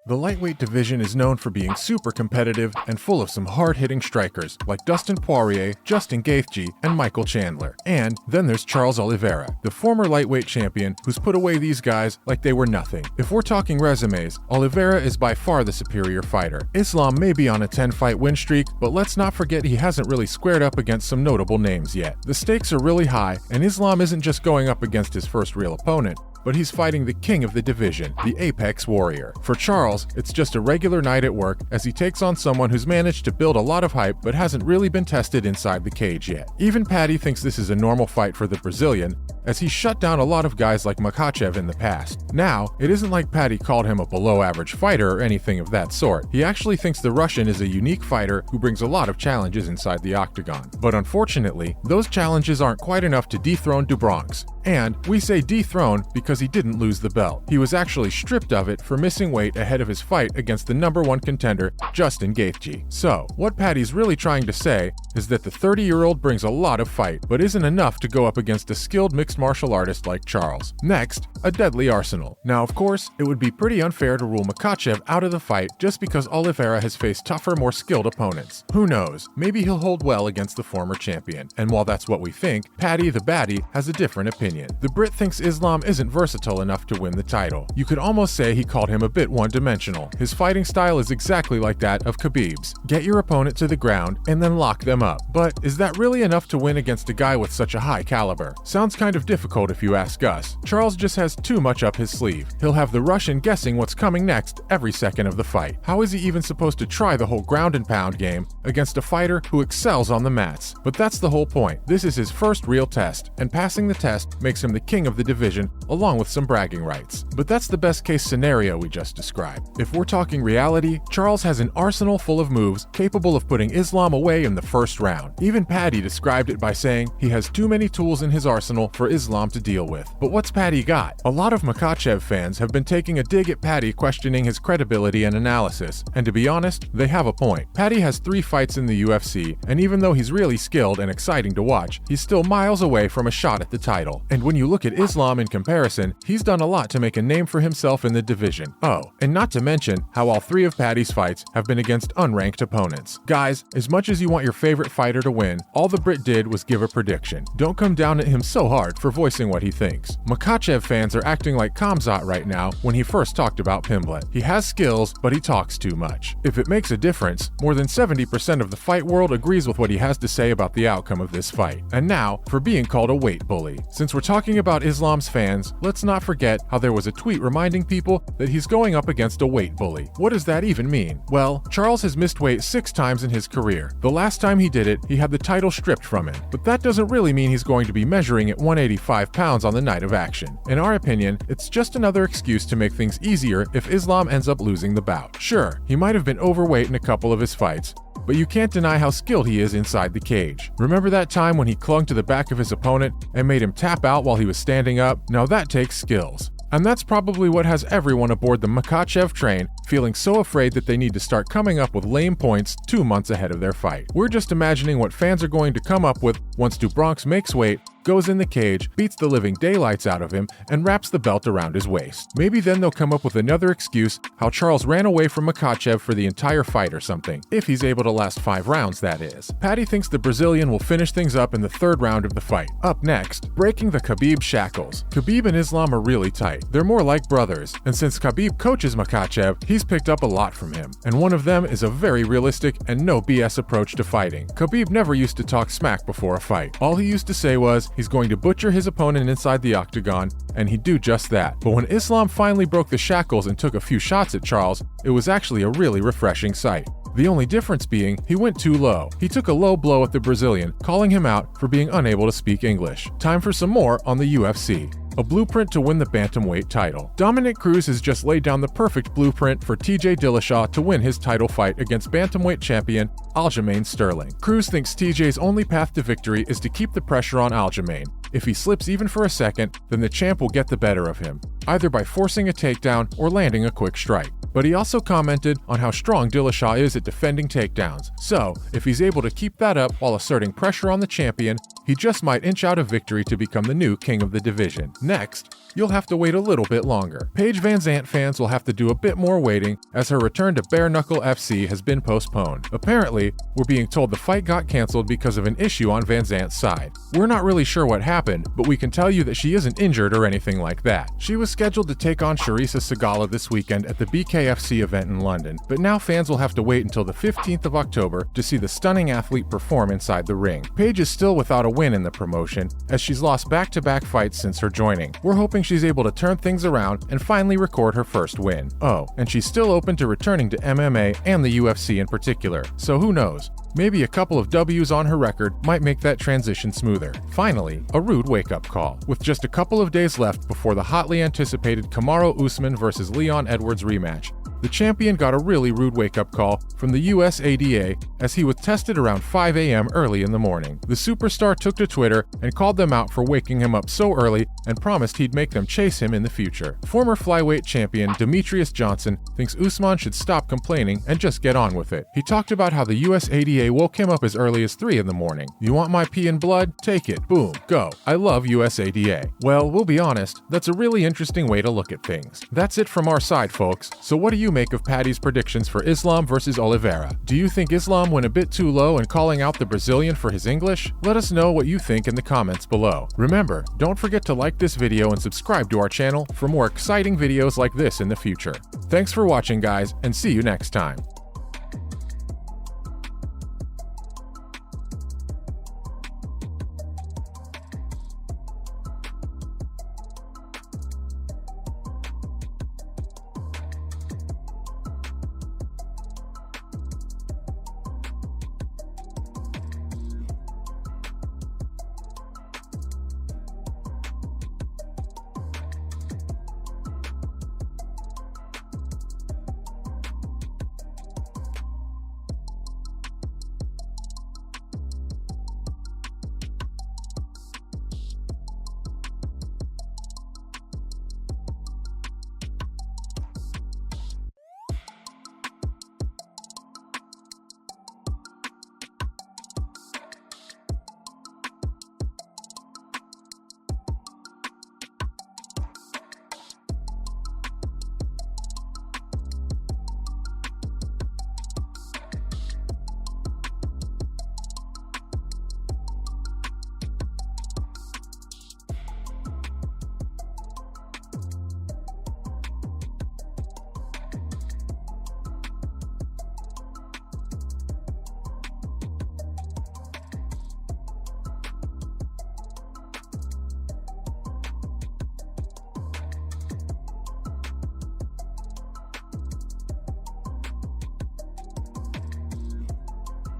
The lightweight division is known for being super competitive and full of some hard-hitting strikers like Dustin Poirier, Justin Gaethje, and Michael Chandler. And then there's Charles Oliveira, the former lightweight champion who's put away these guys like they were nothing. If we're talking resumes, Oliveira is by far the superior fighter. Islam may be on a 10-fight win streak, but let's not forget he hasn't really squared up against some notable names yet. The stakes are really high, and Islam isn't just going up against his first real opponent, but he's fighting the king of the division, the apex warrior. For Charles, it's just a regular night at work as he takes on someone who's managed to build a lot of hype but hasn't really been tested inside the cage yet. Even Paddy thinks this is a normal fight for the Brazilian, as he's shut down a lot of guys like Makhachev in the past. Now, it isn't like Paddy called him a below-average fighter or anything of that sort. He actually thinks the Russian is a unique fighter who brings a lot of challenges inside the octagon. But unfortunately, those challenges aren't quite enough to dethrone Bronx. And we say dethrone because he didn't lose the belt. He was actually stripped of it for missing weight ahead of his fight against the #1 contender, Justin Gaethje. So, what Paddy's really trying to say is that the 30-year-old brings a lot of fight, but isn't enough to go up against a skilled mixed martial artist like Charles. Next, a deadly arsenal. Now, of course, it would be pretty unfair to rule Makhachev out of the fight just because Oliveira has faced tougher, more skilled opponents. Who knows? Maybe he'll hold well against the former champion. And while that's what we think, Paddy the Baddie has a different opinion. The Brit thinks Islam isn't versatile enough to win the title. You could almost say he called him a bit one-dimensional. His fighting style is exactly like that of Khabib's. Get your opponent to the ground and then lock them up. But is that really enough to win against a guy with such a high caliber? Sounds kind of difficult if you ask us. Charles just has too much up his sleeve. He'll have the Russian guessing what's coming next every second of the fight. How is he even supposed to try the whole ground and pound game against a fighter who excels on the mats? But that's the whole point. This is his first real test, and passing the test makes him the king of the division, along with some bragging rights. But that's the best case scenario we just described. If we're talking reality, Charles has an arsenal full of moves capable of putting Islam away in the first round. Even Paddy described it by saying he has too many tools in his arsenal for Islam to deal with. But what's Paddy got? A lot of Makhachev fans have been taking a dig at Paddy, questioning his credibility and analysis, and to be honest, they have a point. Paddy has 3 fights in the UFC, and even though he's really skilled and exciting to watch, he's still miles away from a shot at the title. And when you look at Islam in comparison, he's done a lot to make a name for himself in the division. Oh, and not to mention how all 3 of Paddy's fights have been against unranked opponents. Guys, as much as you want your favorite fighter to win, all the Brit did was give a prediction. Don't come down at him so hard for voicing what he thinks. Makhachev fans are acting like Khamzat right now when he first talked about Pimblett. He has skills, but he talks too much. If it makes a difference, more than 70% of the fight world agrees with what he has to say about the outcome of this fight. And now, for being called a weight bully. Since we're talking about Islam's fans, let's not forget how there was a tweet reminding people that he's going up against a weight bully. What does that even mean? Well, Charles has missed weight 6 times in his career. The last time he did it, he had the title stripped from him. But that doesn't really mean he's going to be measuring at 185 pounds on the night of action. In our opinion, it's just another excuse to make things easier if Islam ends up losing the bout. Sure, he might have been overweight in a couple of his fights, but you can't deny how skilled he is inside the cage. Remember that time when he clung to the back of his opponent and made him tap out while he was standing up? Now that takes skills. And that's probably what has everyone aboard the Makhachev train feeling so afraid that they need to start coming up with lame points 2 months ahead of their fight. We're just imagining what fans are going to come up with once Bronx makes weight, goes in the cage, beats the living daylights out of him, and wraps the belt around his waist. Maybe then they'll come up with another excuse how Charles ran away from Makhachev for the entire fight or something. If he's able to last 5 rounds, that is. Paddy thinks the Brazilian will finish things up in the 3rd round of the fight. Up next, breaking the Khabib shackles. Khabib and Islam are really tight. They're more like brothers, and since Khabib coaches Makhachev, he's picked up a lot from him. And one of them is a very realistic and no BS approach to fighting. Khabib never used to talk smack before a fight. All he used to say was, he's going to butcher his opponent inside the octagon, and he'd do just that. But when Islam finally broke the shackles and took a few shots at Charles, it was actually a really refreshing sight. The only difference being, he went too low. He took a low blow at the Brazilian, calling him out for being unable to speak English. Time for some more on the UFC. A blueprint to win the bantamweight title. Dominick Cruz has just laid down the perfect blueprint for TJ Dillashaw to win his title fight against bantamweight champion Aljamain Sterling. Cruz thinks TJ's only path to victory is to keep the pressure on Aljamain. If he slips even for a second, then the champ will get the better of him, either by forcing a takedown or landing a quick strike. But he also commented on how strong Dillashaw is at defending takedowns. So, if he's able to keep that up while asserting pressure on the champion, he just might inch out of victory to become the new king of the division. Next, you'll have to wait a little bit longer. Paige VanZant fans will have to do a bit more waiting as her return to Bare Knuckle FC has been postponed. Apparently, we're being told the fight got canceled because of an issue on VanZant's side. We're not really sure what happened, but we can tell you that she isn't injured or anything like that. She was scheduled to take on Charissa Sigala this weekend at the BKFC event in London, but now fans will have to wait until the 15th of October to see the stunning athlete perform inside the ring. Paige is still without a win in the promotion, as she's lost back-to-back fights since her joining. We're hoping she's able to turn things around and finally record her first win. Oh, and she's still open to returning to MMA and the UFC in particular, so who knows? Maybe a couple of W's on her record might make that transition smoother. Finally, a rude wake-up call. With just a couple of days left before the hotly anticipated Kamaru Usman vs. Leon Edwards rematch, the champion got a really rude wake-up call from the USADA as he was tested around 5 a.m. early in the morning. The superstar took to Twitter and called them out for waking him up so early and promised he'd make them chase him in the future. Former flyweight champion Demetrius Johnson thinks Usman should stop complaining and just get on with it. He talked about how the USADA woke him up as early as 3 in the morning. You want my pee and blood? Take it. Boom. Go. I love USADA. Well, we'll be honest, that's a really interesting way to look at things. That's it from our side, folks. So what do you make of Paddy's predictions for Islam versus Oliveira? Do you think Islam went a bit too low in calling out the Brazilian for his English? Let us know what you think in the comments below. Remember, don't forget to like this video and subscribe to our channel for more exciting videos like this in the future. Thanks for watching, guys, and see you next time.